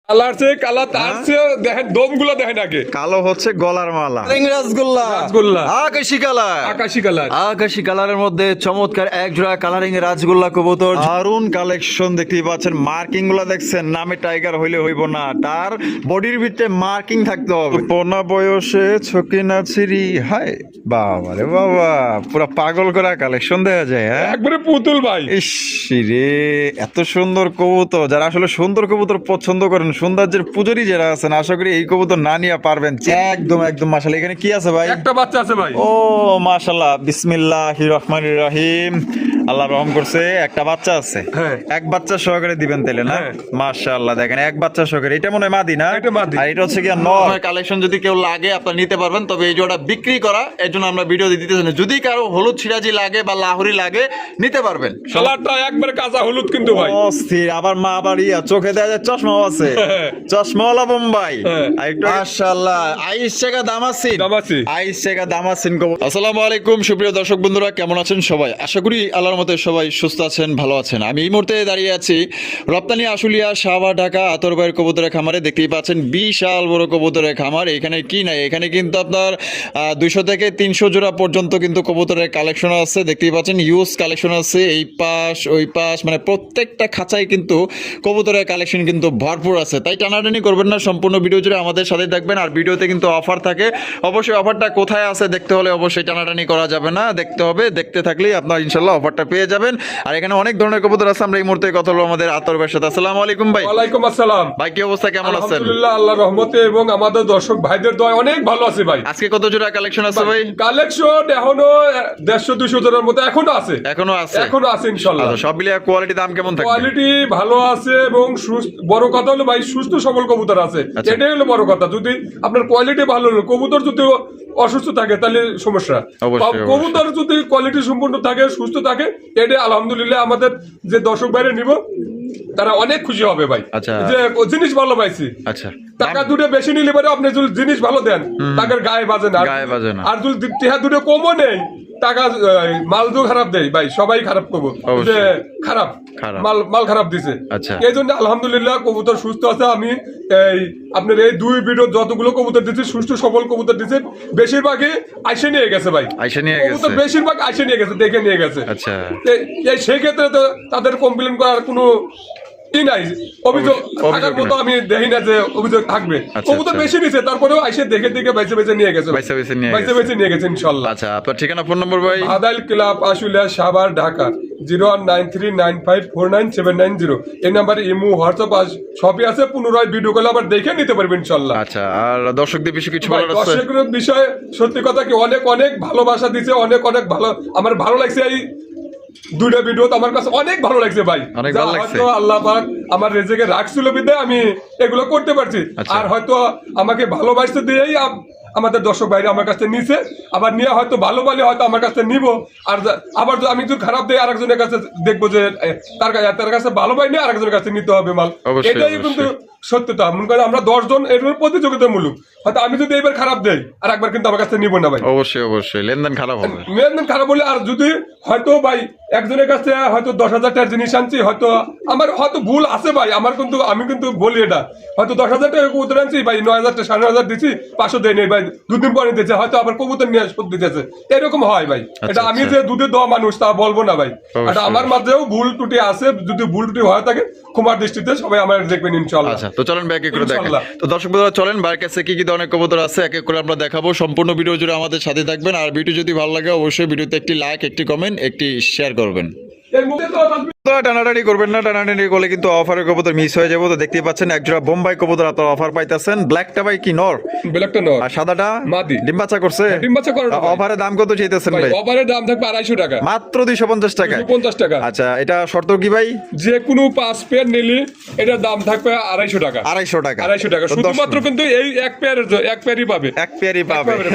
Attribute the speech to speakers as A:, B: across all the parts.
A: Colour চেয়ে colour তার চেয়ে দেখেন দমগুলো দেখেন আগে।
B: কালো হচ্ছে গলার মালা, রাসগোল্লা,
A: রাসগোল্লা,
B: আকাশি কালার,
A: আকাশি কালার,
B: আকাশি কালারের মধ্যে চমৎকার এক জোড়া কালারিং রাসগোল্লা কবুতর। দারুন কালেকশন দেখতেই পাচ্ছেন। মার্কিং গুলা দেখছেন, নামে টাইগার হইলে হইব না, তার বডির ভিতরে মার্কিং থাকতে হবে। পোনা বয়সে ছকি নাচিরি, হাই বাবা রে বাবা, পুরো পাগল করা কালেকশন দেখা যায়। হ্যাঁ
A: একবারে পুতুল ভাই।
B: ইস রে, এত সুন্দর কবুতর। যারা আসলে সুন্দর কবুতর পছন্দ করেন, সৌন্দর্যের পূজারি যারা আছেন, আশা করি এই কবুতর না নিয়ে পারবেন। একদম একদম মাশাআল্লাহ। এখানে কি আছে ভাই?
A: একটা বাচ্চা আছে ভাই।
B: ও মাশাআল্লাহ, বিসমিল্লাহির রহমানির রহিম। আল্লাহ রহম করছে, একটা বাচ্চা আছে।
A: হ্যাঁ।
B: এক বাচ্চা সহকারে দিবেন তাইলে না?
A: হ্যাঁ।
B: মাশাআল্লাহ, দেখেন এক বাচ্চা সহকারে। এটা মনে হয় মাদি না?
A: এটা মাদি।
B: আর এটা হচ্ছে কি নর। কালেকশন যদি কেউ লাগে আপনারা নিতে পারবেন, তবে এই জোড়া বিক্রি করা, এর জন্য আমরা ভিডিও দিতেছি না। যদি কারো হলুদ সিরাজি লাগে বা লাহোরি লাগে নিতে পারবেন।
A: কালারটা একবারে কাঁচা হলুদ কিন্তু ভাই।
B: অস্থির। আবার মা আবার ইয়া চোখে দেয়া যায়, চশমাও আছে, চশমাওয়ালা বোম্বাই।
A: হ্যাঁ।
B: মাশাআল্লাহ, আইস টাকা দামাসিন,
A: দামাসিন।
B: আইস টাকা দামাসিন। আসসালামু আলাইকুম সুপ্রিয় দর্শক বন্ধুরা, কেমন আছেন সবাই? আশা করি আল্লাহর মতে সবাই সুস্থ আছেন, ভালো আছেন। আমি এই মুহূর্তে দাঁড়িয়ে আছি রপ্তানি আশুলিয়া শাহবাগ ঢাকা আতরবাইয়ের কবুতরের খামারে। দেখতেই পাচ্ছেন বিশাল বড় কবুতরের খামার। এখানে কি নাই, এখানে কিন্তু আপনার 200 থেকে 300 জোড়া পর্যন্ত কিন্তু কবুতরের কালেকশন আছে। দেখতেই পাচ্ছেন ইউজ কালেকশন আছে, এই পাশ ওই পাশ, মানে প্রত্যেকটা খাঁচায় কিন্তু কবুতরের কালেকশন কিন্তু ভরপুর আছে। তাই টানাটানি করবেন না, সম্পূর্ণ ভিডিও জুড়ে আমাদের সাথে থাকবেন। আর ভিডিওতে কিন্তু অফার থাকে, অবশ্যই অফারটা কোথায় আছে দেখতে হলে অবশ্যই টানাটানি করা যাবে না, দেখতে হবে। দেখতে থাকলেই আপনার ইনশাল্লাহ অফারটা পেয়ে যাবেন। আর এখানে অনেক ধরনের কবুতর আছে। আমরা এই মুহূর্তে কথা বলবো আমাদের আতরবাইয়ের সাথে। আসসালামু আলাইকুম ভাই।
A: ওয়ালাইকুম আসসালাম
B: ভাই কি অবস্থা, কেমন আছেন?
A: আলহামদুলিল্লাহ, আল্লাহর রহমতে এবং আমাদের দর্শক ভাইদের দোয়ায় অনেক ভালো আছে ভাই।
B: আজকে কত জোড়া কালেকশন আছে ভাই?
A: কালেকশন এখনো 150-200 জনের মতো এখনো আছে।
B: এখনো আছে?
A: এখনো আছে ইনশাআল্লাহ।
B: আচ্ছা, সব মিলিয়ে কোয়ালিটি দাম কেমন থাকবে?
A: কোয়ালিটি ভালো আছে এবং বড় কথা হলো ভাই সুস্থ সবল কবুতর আছে।
B: আচ্ছা।
A: এটাই হলো বড় কথা। যদি আপনার কোয়ালিটি ভালো হলো, কবুতর যদি অসুস্থ থাকে তাহলে সমস্যা।
B: অবশ্যই,
A: কবুতর যদি কোয়ালিটি সম্পূর্ণ থাকে, সুস্থ থাকে, এটা আলহামদুলিল্লাহ আমাদের যে দর্শক বাইরে নিব তারা অনেক খুশি হবে ভাই।
B: আচ্ছা।
A: যে জিনিস ভালো পাইছি।
B: আচ্ছা,
A: টাকা দুটো বেশি নিলে পরে আপনি যদি জিনিস ভালো দেন, টাকার গায়ে বাজে না।
B: গায়ে বাজে না।
A: আর যদি টাকা দুটো কমও নেই, টাকা মাল তো খারাপ দেয় ভাই, সবাই খারাপ করবো
B: অবশ্যই।
A: যে খারাপ
B: খারাপ।
A: মাল খারাপ দিছে।
B: আচ্ছা।
A: এই জন্য আলহামদুলিল্লাহ কবুতর সুস্থ আছে। আমি এই আপনার এই দুই ভিডিও যতগুলো কবুতর দিচ্ছি, সুস্থ সবল কবুতর দিচ্ছে, বেশিরভাগই আইসে নিয়ে গেছে ভাই।
B: আইসা নিয়ে
A: কবুতর
B: গেছে।
A: বেশিরভাগ আইসে নিয়ে গেছে, দেখে নিয়ে গেছে।
B: আচ্ছা।
A: এই সেই ক্ষেত্রে তো তাদের কমপ্লেন করার কোনো ই নাই, অভিযোগ থাকার মতো আমি দেখি না যে অভিযোগ থাকবে।
B: আচ্ছা,
A: কবুতর
B: আচ্ছা।
A: বেশি নিছে, তারপরেও আইসে দেখে দেখে বেছে বেছে নিয়ে গেছে,
B: বেছে বেছে নিয়ে
A: বেছে
B: গেছে।
A: বেছে নিয়ে গেছে ইনশাল্লাহ।
B: আচ্ছা, আপনার ঠিকানা ফোন নম্বর ভাই?
A: আদাইল ক্লাব আশুলিয়া শাহবাগ ঢাকা 019395497990। এই নাম্বারে ইমো হোয়াটসঅ্যাপ সবই আছে। পুনরায় ভিডিও কলে আবার দেখে নিতে পারবেন ইনশাল্লাহ।
B: আচ্ছা, আর দর্শকদের বিষয়ে কিছু
A: ভাই,
B: বলার আছে?
A: দর্শকের বিষয়ে সত্যি কথা কি, অনেক অনেক ভালোবাসা দিছে, অনেক অনেক ভালো। আমার ভালো লাগছে এই দুইটা ভিডিও, তো আমার কাছে অনেক ভালো লাগছে ভাই।
B: অনেক ভালো লাগছে।
A: হয়তো আল্লাহ পাক আমার রেজেকে রাখছিল বিধায় আমি এগুলো করতে পারছি।
B: আচ্ছা।
A: আর হয়তো আমাকে ভালোবাসতে দিয়েই আমাদের দর্শক ভাইরা আমার কাছে নিছে, আবার নিয়ে হয়তো ভালো বলে হয়তো আমার কাছে নিব। আর আবার আমি যদি খারাপ দেই আরেকজনের কাছে দেখবো যে তার কাছে ভালো পাই না, আরেকজনের কাছে নিতে হবে মাল।
B: অবশ্যই,
A: এটাই কিন্তু সত্যতা। মনে করেন আমরা 10 জন এর প্রতিযোগিতামূলক, হয়তো আমি যদি এবার খারাপ দেই আর একবার কিন্তু আমার কাছে নিব না ভাই।
B: অবশ্যই অবশ্যই, লেনদেন খারাপ হবে।
A: লেনদেন খারাপ হলে, আর যদি হয়তো ভাই একজনের কাছে হয়তো 10,000 টাকার জিনিস আনছি, হয়তো আমার হয়তো ভুল আছে ভাই, আমার কিন্তু আমি কিন্তু বলি এটা, হয়তো 10,000 টাকা কবুতর আনছি ভাই, 9,000 টাকা 9,500 দিচ্ছি, 500 দেয় নেই ভাই, দুদিন পরে দিতেছে, হয়তো আবার কবুতর নিয়ে শোধ দিতেছে, এরকম হয় ভাই। এটা আমি যে দুধে দেওয়া মানুষ তা বলবো না ভাই, এটা আমার মাঝেও ভুল ত্রুটি আছে। যদি ভুল ত্রুটি হয়ে থাকে ক্ষমার দৃষ্টিতে সবাই আমার দেখবেন ইনশাআল্লাহ।
B: আচ্ছা, তো চলেন এক এক করে দেখেন।
A: ইনশাআল্লাহ।
B: তো দর্শক বন্ধুরা চলেন, ভাইয়ের কাছে কি কি ধরনের কবুতর আছে এক এক করে আমরা দেখাবো। সম্পূর্ণ ভিডিও জুড়ে আমাদের সাথে থাকবেন। আর ভিডিও যদি ভালো লাগে অবশ্যই ভিডিওতে একটি লাইক, একটি কমেন্ট, একটি শেয়ার করবেন।
A: এর মধ্যে তো
B: টানাটানি করবেন না, টানাটানি করলে কিন্তু অফারের কবুতর মিস হয়ে যাবো। তো দেখতেই পাচ্ছেন একজোড়া বোম্বাই কবুতর আপনারা অফার পাইতেছেন। ব্ল্যাকটা ভাই কি নর?
A: ব্ল্যাকটা নর,
B: আর সাদাটা
A: মাদি।
B: ডিম বাচ্চা করছে?
A: ডিম বাচ্চা করে না ভাই।
B: অফারের দাম কত চাইতেছেন
A: ভাই
B: ভাই?
A: ওভারের দাম থাকবে 250 টাকা,
B: মাত্র 250 টাকা।
A: 250 টাকা।
B: আচ্ছা, এটা শর্ত কি ভাই?
A: যে কোনো 5 পেয়ার নিলে এটার দাম থাকবে 250 টাকা।
B: 250 টাকা।
A: 250 টাকা
B: তো
A: শুধুমাত্র, কিন্তু এই এক পেয়ারই পাবে।
B: এক পেয়ারই পাবে।
A: এক পেয়ারে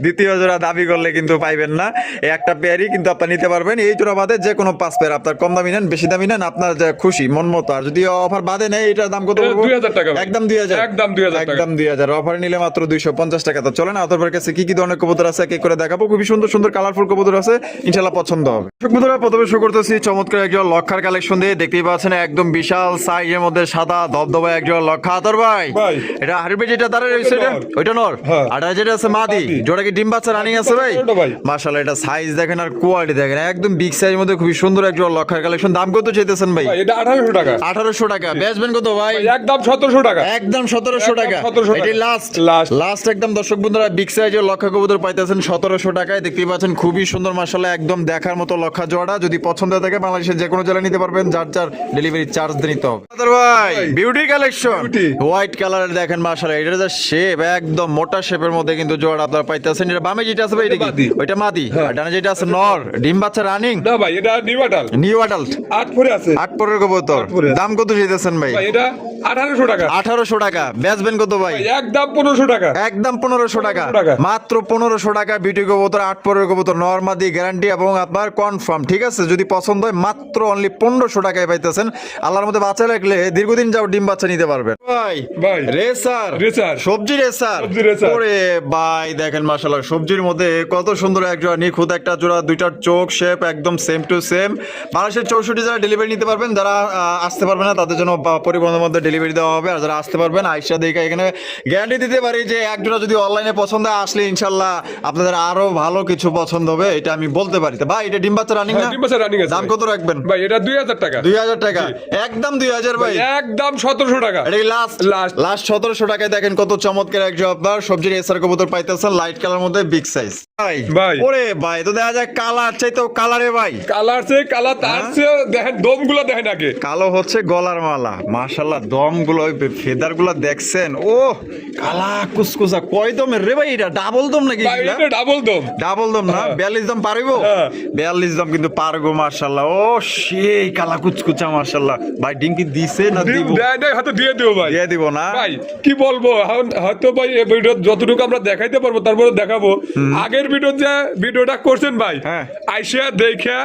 B: দ্বিতীয় জোড়া দাবি করলে কিন্তু পাইবেন না। এই একটা পেয়ারই কিন্তু আপনি নিতে পারবেন। এই জোড়া বাদে যে কোনো 5 পেয়ার আপনার কম দামি নেন বেশি দামি নেন আপনার যা খুশি মন মতো। আর যদি অফার বাদে নেই এটার দাম কত বলবো?
A: 2000 টাকা।
B: একদম 2000,
A: একদম 2000 টাকা।
B: একদম 2000। অফার নিলে মাত্র 250 টাকা। তো চলেন আতরবার কাছে কি কি ধরনের কবুতর আছে এক এক করে দেখাবো। খুবই সুন্দর সুন্দর কালারফুল কবুতর আছে, ইনশাআল্লাহ পছন্দ হবে। বন্ধুরা প্রথমে শুরু করতেছি চমৎকার একজন লক্ষার কালেকশন দিয়ে। দেখতেই পাচ্ছেন একদম বিশাল সাইজের মধ্যে সাদা ধবধবা একজন লক্ষা। আতর ভাই
A: ভাই।
B: এটা হারিবে যেটা দাঁড়া রয়েছে এটা ওইটা নর,
A: হ্যাঁ।
B: আর এটা যেটা আছে মাদি, জোড়া কি ডিম বাচ্চা রানিং আছে ভাই?
A: ওটা ভাই।
B: মাশাআল্লাহ এটা সাইজ দেখেন আর কোয়ালিটি দেখেন একদম বিগ সাইজের মধ্যে খুবই সুন্দর একজন লক্ষার কালেকশন। দাম কত চাইতেছেন ভাই?
A: ভাই এটা 1800 টাকা।
B: 1800 টাকা। বেচবেন কত ভাই?
A: ভাই একদম 1700 টাকা।
B: একদম 1700 টাকা।
A: 1700 টাকা।
B: এটাই লাস্ট
A: Last।
B: লাস্ট একদম। দর্শক বন্ধুরা বিগ সাইজের লক্ষা কবুতর পাইতেছেন 1700 টাকায়। দেখতেই পাচ্ছেন খুবই সুন্দর মাশাআল্লাহ একদম দেখার মতো লক্ষা জোড়া। যদি পছন্দ থাকে বাংলাদেশের যে কোনো জেলায় নিতে পারবেন, যার যার ডেলিভারি চার্জ দিতে হবে। আতর ভাই বিউটি কালেকশন
A: Beauty।
B: হোয়াইট কালারের দেখেন মাশাআল্লাহ এটা যে শেপ একদম মোটা শেপের মধ্যে কিন্তু জোড়া আপনারা পাইতেছেন। এটা বামে যেটা আছে ভাই এটা
A: মাদি।
B: কি? ওইটা মাদি। আর ডানে যেটা আছে নর, ডিম বাচ্চা রানিং
A: না ভাই এটা নিউ আডাল।
B: নিউ অ্যাডাল্ট
A: 8 পরে আছে।
B: 8 পরের কবুতর।
A: পরে।
B: দাম কত চাইতেছেন ভাই?
A: ভাই এটা 1800 টাকা।
B: 1800 টাকা। বেচবেন কত ভাই?
A: ভাই একদম 1500 টাকা।
B: একদম 1500 টাকা।
A: 1500 টাকা।
B: মাত্র 1500 টাকা। বিউটি কবুতর 8 পরের কবুতর নরমাদি গ্যারান্টি এবং আপনার কনফার্ম। ঠিক আছে, যদি পছন্দ হয় মাত্র অনলি 1500 টাকায় পাইতেছেন। আল্লাহর মধ্যে বাচ্চা রাখলে দীর্ঘদিন যাও ডিম বাচ্চা নিতে পারবেন। ভাই
A: ভাই।
B: Racer
A: racer.
B: সবজি রেসার।
A: সবজি রেসার।
B: ওরে ভাই দেখেন মাশাআল্লাহ সবজির মধ্যে কত সুন্দর এক জোড়া নিখুঁত একটা জোড়া, দুইটার চোখ শেপ একদম সেম টু সেম। বাংলাদেশের 64 যারা ডেলিভারি নিতে পারবেন, যারা আসতে পারবে না তাদের জন্য পরিবহনের মধ্যে ডেলিভারি দেওয়া হবে। আর যারা আসতে পারবেন আইসা দেখে এখানে গ্যারান্টি দিতে পারি যে এক জোড়া যদি অনলাইনে পছন্দ হয় আসলে ইনশাল্লাহ আপনাদের আরো ভালো কিছু পছন্দ হবে, এটা আমি বলতে পারি। তো ভাই এটা ডিম বাচ্চা রানিং না?
A: হ্যাঁ, ডিম বাচ্চা running আছে
B: দাম
A: ভাই।
B: কত রাখবেন?
A: ভাই এটা 2000 টাকা।
B: 2000 টাকা। একদম 2000 ভাই।
A: একদম 1700 টাকা।
B: এটা লাস্ট
A: Last।
B: লাস্ট 1700 টাকায় দেখেন কত চমৎকার এক জবাব সবজির এসআর কবুতর পাইতেছেন লাইট কালার মধ্যে বিগ সাইজ। ভাই
A: ভাই।
B: ওরে ভাই তো দেখা যায় কালার চাইতো কালারে ভাই।
A: কালার সে কালার তার সে দেখেন দমগুলো দেখেন আগে।
B: কালো হচ্ছে গলার মালা মাশাআল্লাহ। দম গুলো ফেদার গুলো দেখছেন, ও কালা কুসকুসা। কয় দমের রে ভাই? এটা ডাবল দম নাকি?
A: ভাই এটা ডাবল দম।
B: ডাবল দম না? 42 দম পারবো?
A: হ্যাঁ।
B: 42 দম কিন্তু পারবো মাশাআল্লাহ। ও সেই কালা কুচকুচা মাশাআল্লাহ। ভাই ডিম কি দিছে না
A: ডিম
B: দিব?
A: দেয় হয়তো দিয়ে দেবো ভাই।
B: দিয়ে দিব না
A: ভাই কি বলবো এখন হয়তো ভাই এই ভিডিও যতটুকু আমরা দেখাইতে পারবো তারপরে দেখাবো। আগের ভিডিও যে ভিডিওটা করছেন ভাই,
B: হ্যাঁ।
A: আইসা দেখে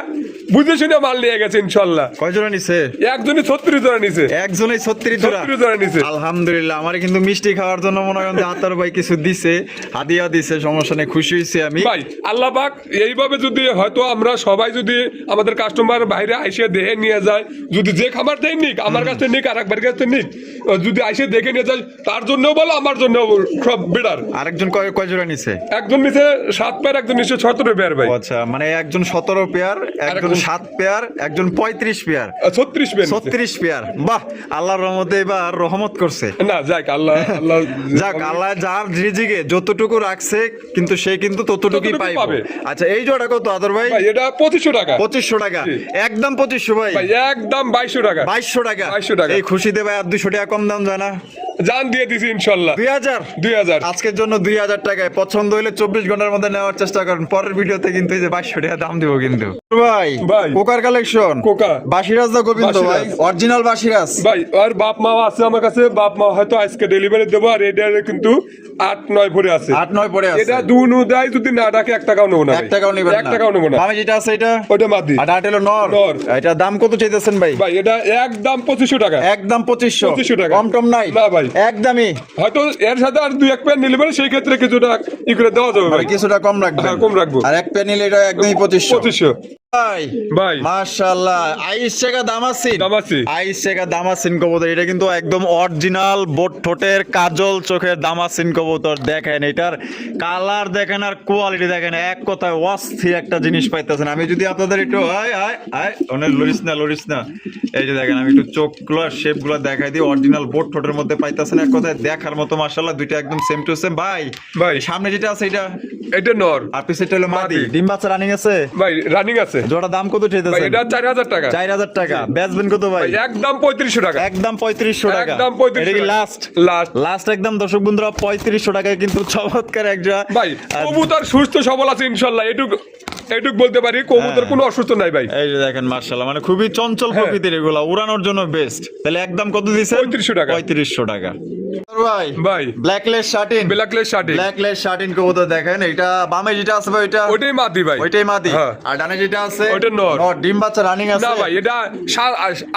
A: বুঝে শুনে মাল নিয়ে গেছে ইনশাল্লাহ।
B: কয় জোড়া নিছে?
A: একজনই 36 জোড়া নিছে।
B: একজনই 36 জোড়া।
A: 36 জোড়া নিছে।
B: আলহামদুলিল্লাহ। আমার কিন্তু মিষ্টি খাওয়ার জন্য মনে হয় আতার ভাই কিছু দিছে, হাদিয়া দিছে, সমস্যা নেই, খুশি হয়েছি আমি।
A: ভাই আল্লাহ পাক এইভাবে যদি হয়তো আমরা সবাই যদি আমাদের কাস্টমার বাইরে আইসে দেখে নিয়ে যায়, যদি যে খাবার দেয় নিক, আমার কাছে নিক আর একবার কাছে নিক, যদি আইসে দেখে নিয়ে যায় তার জন্যও বলো আমার জন্য সব বেটার।
B: আরেকজন কয় কয় জোড়া নিছে?
A: একজন নিচে 7 পেয়ার, একজন নিচে 17 পেয়ার ভাই।
B: ও আচ্ছা, মানে একজন 17 পেয়ার, একজন 7 পেয়ার, একজন 35 পেয়ার,
A: 36 পেয়ার নিছে।
B: 36 পেয়ার। বাহ, আল্লাহর রহমতে এবার রহমত করছে।
A: না যাক আল্লাহ
B: যাক আল্লাহ যার রিজিকে যতটুকু রাখছে কিন্তু সে কিন্তু ততটুকুই
A: ততটুকুই
B: পাবে।
A: পাবে।
B: আচ্ছা এই জোড়া কত আদর ভাই?
A: ভাই এটা 2500 টাকা।
B: 2500 টাকা।
A: জি।
B: একদম 2500 ভাই।
A: ভাই একদম 2200 টাকা।
B: 2200 টাকা।
A: 2200 টাকা।
B: এই খুশিতে ভাই আর 200 টাকা কম দাম যায় না?
A: জান দিয়ে দিছি ইনশাআল্লাহ।
B: 2000 আজকের জন্য 2000 টাকায়। পছন্দ হলে 24 ঘন্টার মধ্যে নেওয়ার চেষ্টা করেন। পরের ভিডিওতে কিন্তু এই যে 2200 টাকা দাম দিব কিন্তু। ভাই
A: ভাই।
B: কোকার কালেকশন।
A: কোকা।
B: বাসিরাজ দা গোবিন্দ ভাই,
A: বাসিরাজ।
B: অরিজিনাল বাসিরাজ।
A: ভাই আর বাপ মা আছে আমার কাছে, বাপ মা হয়তো আজকে ডেলিভারি দেবো। আর এটা কিন্তু 8-9 ভরে আছে।
B: 8-9 পরে আছে।
A: এটা দুনু দেয়, যদি না ডাকে 1 টাকাও নেবো না।
B: 1 টাকাও নেবেন না?
A: 1 টাকাও নেবো না।
B: আমি যেটা আছে এটা
A: ওটা মাদি।
B: আর এটা হলো নর।
A: নর।
B: এটা দাম কত চাইতেছেন ভাই?
A: ভাই এটা একদম 2500 টাকা।
B: একদম 2500
A: 2500 টাকা।
B: কম টম নাই?
A: না ভাই।
B: একদমই।
A: হয়তো এর সাথে আর 2-1 পেয়ার নিলে পরে সেই ক্ষেত্রে কিছুটা ই করে দেওয়া যাবে
B: মানে
A: ভাই।
B: কিছুটা কম রাখবেন?
A: হ্যাঁ, কম রাখবো।
B: আর এক পেয়ার নিলে এটা একদমই 2500।
A: 2500
B: ভাই
A: ভাই।
B: মাশাআল্লাহ, আইস টাকা দামাসিন।
A: দামাসিন।
B: আইস টাকা দামাসিন কবুতর। এটা কিন্তু একদম অরিজিনাল বোট ঠোঁটের কাজল চোখের দামাসিন কবুতর। দেখেন এটার কালার দেখেন আর কোয়ালিটি দেখেন, এক কথায় অস্থির একটা জিনিস পাইতেছেন। আমি যদি আপনাদের একটু লরিস না এই যে দেখেন, আমি একটু চোখগুলো শেপগুলো দেখাই দিই। অরিজিনাল বোট ঠোঁটের মধ্যে পাইতেছেন, এক কথায় দেখার মতো মাশাআল্লাহ। দুইটা একদম সেম টু সেম। ভাই
A: ভাই।
B: সামনে যেটা আছে
A: এটা নর।
B: আর পিছেরটা হলো মাদি।
A: মাদি।
B: ডিম বাচ্চা রানিং আছে?
A: ভাই রানিং আছে।
B: জোড়া দাম কত
A: ভাই
B: চাইতেছেন?
A: এটা 4000 টাকা।
B: 4000 টাকা। বেচবেন কত ভাই?
A: ভাই একদম 3500 টাকা।
B: একদম 3500 টাকা।
A: একদম 3500
B: এটা কি
A: টাকা।
B: লাস্ট?
A: লাস্ট।
B: লাস্ট একদম দর্শক বন্ধুরা 3500 টাকায় কিন্তু চমৎকার এক জোড়া।
A: ভাই কবুতর সুস্থ সবল আছে ইনশাআল্লাহ। এটুকু এইটুক বলতে পারি কবুতর কোনো অসুস্থ নাই ভাই।
B: এই যে দেখেন মাশাআল্লাহ, মানে খুবই চঞ্চল প্রকৃতির এগুলা, উড়ানোর জন্য বেস্ট। তাহলে একদম কত দিছেন?
A: 3500 টাকা।
B: 3500 টাকা। ভাই
A: ভাই
B: ব্ল্যাকলেস শার্টিন,
A: ব্ল্যাকলেস শার্টিন,
B: ব্ল্যাকলেস শার্টিন কবুতর দেখেন, এটা বামে যেটা আছে ভাই ওইটা
A: ওইটাই মাদি ভাই,
B: ওইটাই মাদি।
A: হ্যাঁ।
B: আর ডানে যেটা আছে
A: ওইটা নর।
B: নর, ডিম বাচ্চা রানিং আছে
A: না ভাই এটা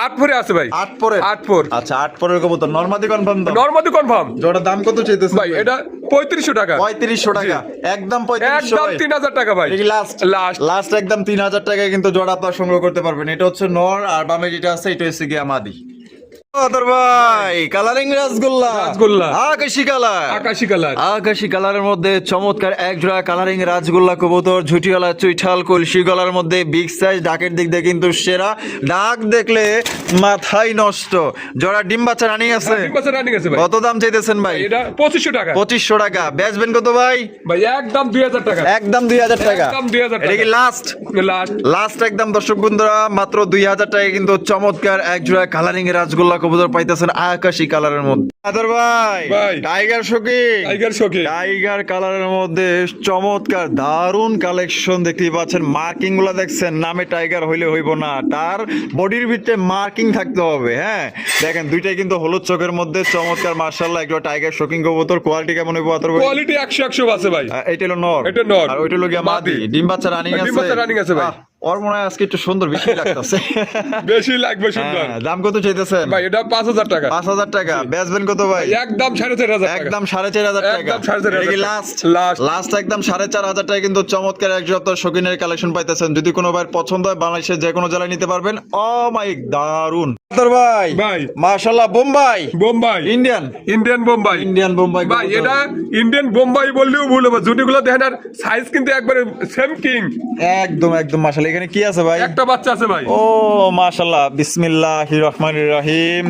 A: 8 পরে আছে ভাই,
B: 8 পরে।
A: 8 পর।
B: আচ্ছা 8 পরের কবুতর নরমাদি কনফার্ম তো?
A: নরমাদি কনফার্ম।
B: জোড়া দাম কত চাইতেছেন
A: ভাই এটা 3500 টাকা।
B: 3500 টাকা, একদম 3500।
A: একদম 3000 টাকা ভাই।
B: লাস্ট
A: লাস্ট
B: লাস্ট একদম 3000 টাকায় কিন্তু জোড়া আপনারা সংগ্রহ করতে পারবেন। এটা হচ্ছে নর, আর বামে যেটা আছে এটা হচ্ছে গিয়া মাদি। আদর ভাই কালারিং রাসগোল্লা,
A: রাসগোল্লা
B: আকাশী কালার,
A: আকাশী কালার,
B: আকাশী কালারের মধ্যে চমৎকার এক জোড়া কালারিং রাজগোল্লা কবুতর, ঝুটিওয়ালা চুইঠাল কলসি গলার মধ্যে বিগ সাইজ, ডাকের দিক দিয়ে কিন্তু সেরা, ডাক দেখলে মাথায় নষ্ট। জোড়া ডিম বাচ্চা রানিং আছে,
A: ডিম বাচ্চা রানিং আছে ভাই।
B: কত দাম চাইতেছেন ভাই?
A: এটা 2500 টাকা।
B: 2500 টাকা। বেচবেন কত ভাই?
A: ভাই একদম 2000 টাকা।
B: একদম 2000 টাকা।
A: একদম 2000 টাকা।
B: এটা কি লাস্ট?
A: লাস্ট
B: লাস্ট একদম দর্শক বন্ধুরা মাত্র 2000 টাকায় কিন্তু চমৎকার এক জোড়া কালারিং রাজগোল্লা কবুতর পাইতেছেন আকাশী কালারের মধ্যে। আদর ভাই
A: ভাই।
B: টাইগার শোকি,
A: টাইগার শোকে
B: টাইগার কালারের মধ্যে চমৎকার দারুন কালেকশন দেখতেই পাচ্ছেন। মার্কিং গুলা দেখছেন, নামে টাইগার হইলে হইব না, তার বডির ভিতরে মার্কিং থাকতে হবে। হ্যাঁ দেখেন দুইটাই কিন্তু হলুদ চোখের মধ্যে চমৎকার মাশাআল্লাহ একটা টাইগার শোকিং কবুতর। কোয়ালিটি কেমন হইব আতর ভাই?
A: কোয়ালিটি 100 আছে ভাই।
B: এটা হলো নর,
A: এটা নর।
B: আর ওইটা হলো গিয়া মাদি। ডিম বাচ্চা রানিং আছে,
A: ডিম বাচ্চা রানিং আছে ভাই।
B: ওর মনে হয় আজকে একটু সুন্দর বেশি লাগতেছে।
A: বেশি লাগবে সুন্দর।
B: দাম কত চাইতেছেন
A: ভাই এটা 5000 টাকা।
B: 5000 টাকা। বেচবেন কত ভাই?
A: একদম 4500 টাকা।
B: একদম 4500 টাকা।
A: একদম 4500
B: লাস্ট
A: লাস্ট
B: লাস্ট একদম 4500 টাকা কিন্তু চমৎকার এক সপ্তাহ শৌখিনের কালেকশন পাইতেছেন। যদি কোনো ভাই পছন্দ হয় বাংলাদেশের যে কোনো জেলায় নিতে পারবেন। ও মাই দারুন ভাই,
A: ভাই
B: মাশাআল্লাহ। Bombay,
A: Bombay
B: Indian,
A: Indian Bombay,
B: Indian Bombay
A: ভাই এটা ইন্ডিয়ান বোম্বাই বললেও ভুল হবে। জুটিগুলো দেখেন আর সাইজ কিন্তু একবারে সেম কিং।
B: একদম একদম মাশাআল্লাহ। এখানে কি আছে ভাই?
A: একটা বাচ্চা আছে ভাই।
B: ও মাশাআল্লাহ, বিসমিল্লাহির রহমানির রহিম।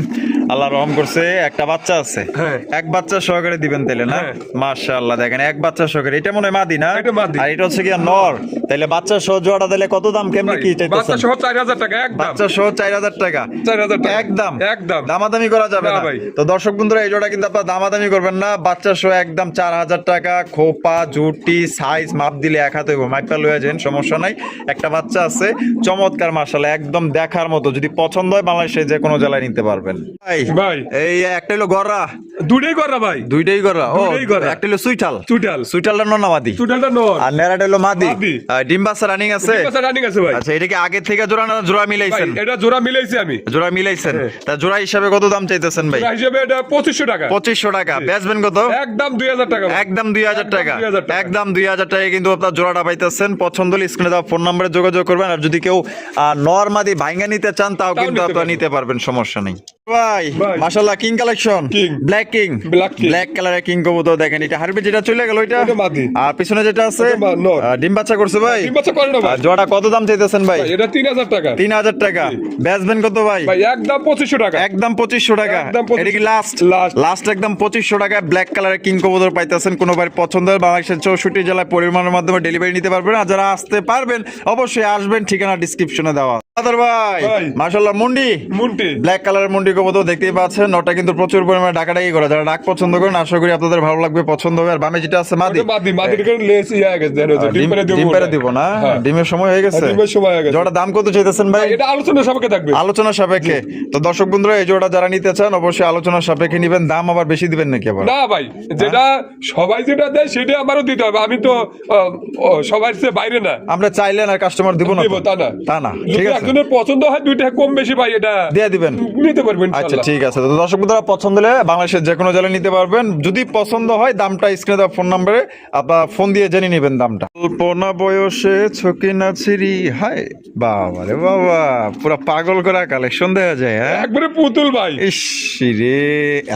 B: আল্লাহ রহম করছে, একটা বাচ্চা আছে।
A: হ্যাঁ।
B: এক বাচ্চা সহকারে দিবেন তাইলে না?
A: হ্যাঁ।
B: মাশাআল্লাহ দেখেন এক বাচ্চা সহকারে। এটা মনে হয় মাদি না?
A: এটা মাদি।
B: আর এটা হচ্ছে কি নর। তাইলে বাচ্চা সহ জোড়া দিলে কত দাম কেমনে কি
A: বাচ্চা
B: চাইতেছেন?
A: সহ 4000 টাকা একদম।
B: বাচ্চা সহ 4000 টাকা।
A: 4000 টাকা
B: একদম
A: একদম।
B: দামাদামি করা যাবে
A: না
B: না
A: ভাই।
B: তো দর্শক বন্ধুরা এই জোড়া কিন্তু আপনারা দামাদামি করবেন না। বাচ্চা সহ একদম 4000 টাকা। খোপা জুটি সাইজ মাপ দিলে এক হাত হইব, মাইপা লইয়া যান, সমস্যা নাই। একটা বাচ্চা আছে চমৎকার মাশাআল্লাহ, একদম দেখার মতো। যদি পছন্দ হয় বাংলাদেশে যে কোনো জেলায় নিতে পারবেন। ভাই
A: ভাই
B: এই একটা হলো গররা,
A: দুটোই করা ভাই।
B: দুইটাই গররা। ও
A: দুইটাই গররা।
B: একটা হলো সুইটাল,
A: চুটাল
B: সুইটালটা নর না মাদি?
A: চুটালটা নর
B: আর নেরাটা হলো মাদি।
A: মাদি।
B: ডিম বাচ্চা রানিং আছে?
A: ডিম বাচ্চা রানিং আছে ভাই।
B: আচ্ছা এটা কি আগে থেকে জোড়া না জোড়া
A: ভাই
B: মিলাইছেন?
A: এটা জোড়া মিলাইছি আমি।
B: জোড়া মিলাইছেন। তা জোড়া হিসাবে কত দাম চাইতেছেন ভাই?
A: জোড়া হিসেবে এটা 2500 টাকা।
B: 2500 টাকা। বেচবেন কত?
A: একদম 2000 টাকা ভাই।
B: একদম 2000 টাকা।
A: 2000 টাকা।
B: একদম 2000 টাকায় কিন্তু আপনার জোড়াটা পাইতেছেন। পছন্দ হলে স্ক্রিনে দেওয়া ফোন নম্বরে যোগাযোগ করবেন। আর যদি কেউ নরমাদি ভাঙ্গা নিতে চান তাও কিন্তু
A: নিতে
B: আপনারা
A: পারবেন।
B: নিতে পারবেন, সমস্যা নেই ভাই।
A: ভাই।
B: মাশাআল্লাহ king collection,
A: King।
B: Black king,
A: Black king।
B: Black কালারের কিং কবুতর দেখেন। এটা হারবে যেটা চলে গেল ওইটা,
A: ওটা মাদি।
B: আর পিছনে যেটা আছে
A: ওটা নর।
B: ডিম বাচ্চা করছে ভাই।
A: ডিম বাচ্চা করে না ভাই।
B: আর জোড়া কত দাম চাইতেছেন ভাই?
A: ভাই এটা 3000 টাকা।
B: 3000 টাকা। বেচবেন কত ভাই?
A: ভাই একদম 2500 টাকা।
B: একদম 2500 টাকা।
A: একদম 2500
B: এটা কি লাস্ট?
A: লাস্ট।
B: লাস্ট একদম 2500 টাকা ব্ল্যাক কালারের কিং কবুতর পাইতেছেন। কোনো ভাই পছন্দ হয় বাংলাদেশের 64 জেলায় পরিবহনের মাধ্যমে ডেলিভারি নিতে পারবেন। আর যারা আসতে পারবেন অবশ্যই আসবেন, ঠিকানা ডিসক্রিপশনে দেওয়া। আদর ভাই
A: ভাই।
B: মাশাআল্লাহ মুন্ডি,
A: মুন্টি
B: ব্ল্যাক কালারের মুন্ডি কবুতর দেখতেই পাচ্ছেন। ওটা কিন্তু প্রচুর পরিমাণে ডাকাডাকি করে। যারা ডাক পছন্দ করেন আশা করি আপনাদের ভালো লাগবে, পছন্দ হবে। আর বামে যেটা আছে মাদি,
A: ওটা মাদি। মাদির করে লেস ইয়া গেছে জানো যে ডিম পেরে
B: ডিম পেরে দিব না?
A: হ্যাঁ।
B: ডিমের সময় হয়ে গেছে।
A: ডিমের সময় হয়ে গেছে।
B: জোড়া দাম কত চাইতেছেন ভাই?
A: এটা আলোচনা সাপেক্ষে থাকবে।
B: আলোচনা সাপেক্ষে। তো দর্শক বন্ধুরা এই জোড়া যারা নিতে চান অবশ্যই আলোচনা সাপেক্ষে নিবেন। দাম আবার বেশি দিবেন নাকি আবার?
A: না ভাই যেটা সবাই যেটা দেয় সেটা আমারও দিতে হবে। আমি তো সবার চেয়ে বাইরে না।
B: আমরা চাইলেন আর কাস্টমার দিব না তো?
A: দিব তা না।
B: তা না, ঠিক
A: যদি
B: আছে
A: একজনের পছন্দ হয় দুইটা কম বেশি ভাই এটা
B: দিয়ে দিবেন।
A: নিতে পারবেন
B: আচ্ছা
A: ইনশাআল্লাহ।
B: ঠিক আছে। তো দর্শক বন্ধুরা পছন্দ হলে বাংলাদেশের যে কোনো জেলায় নিতে পারবেন। যদি পছন্দ হয় দামটা স্ক্রিনে দেওয়া ফোন নম্বরে আপনার ফোন দিয়ে জেনে নেবেন দামটা। অল্পনা বয়সে ছকি নাচিরি, হায় বাবা রে বাবা, পুরো পাগল করা কালেকশন দেওয়া যায়। হ্যাঁ
A: একবারে পুতুল ভাই।
B: ইস রে,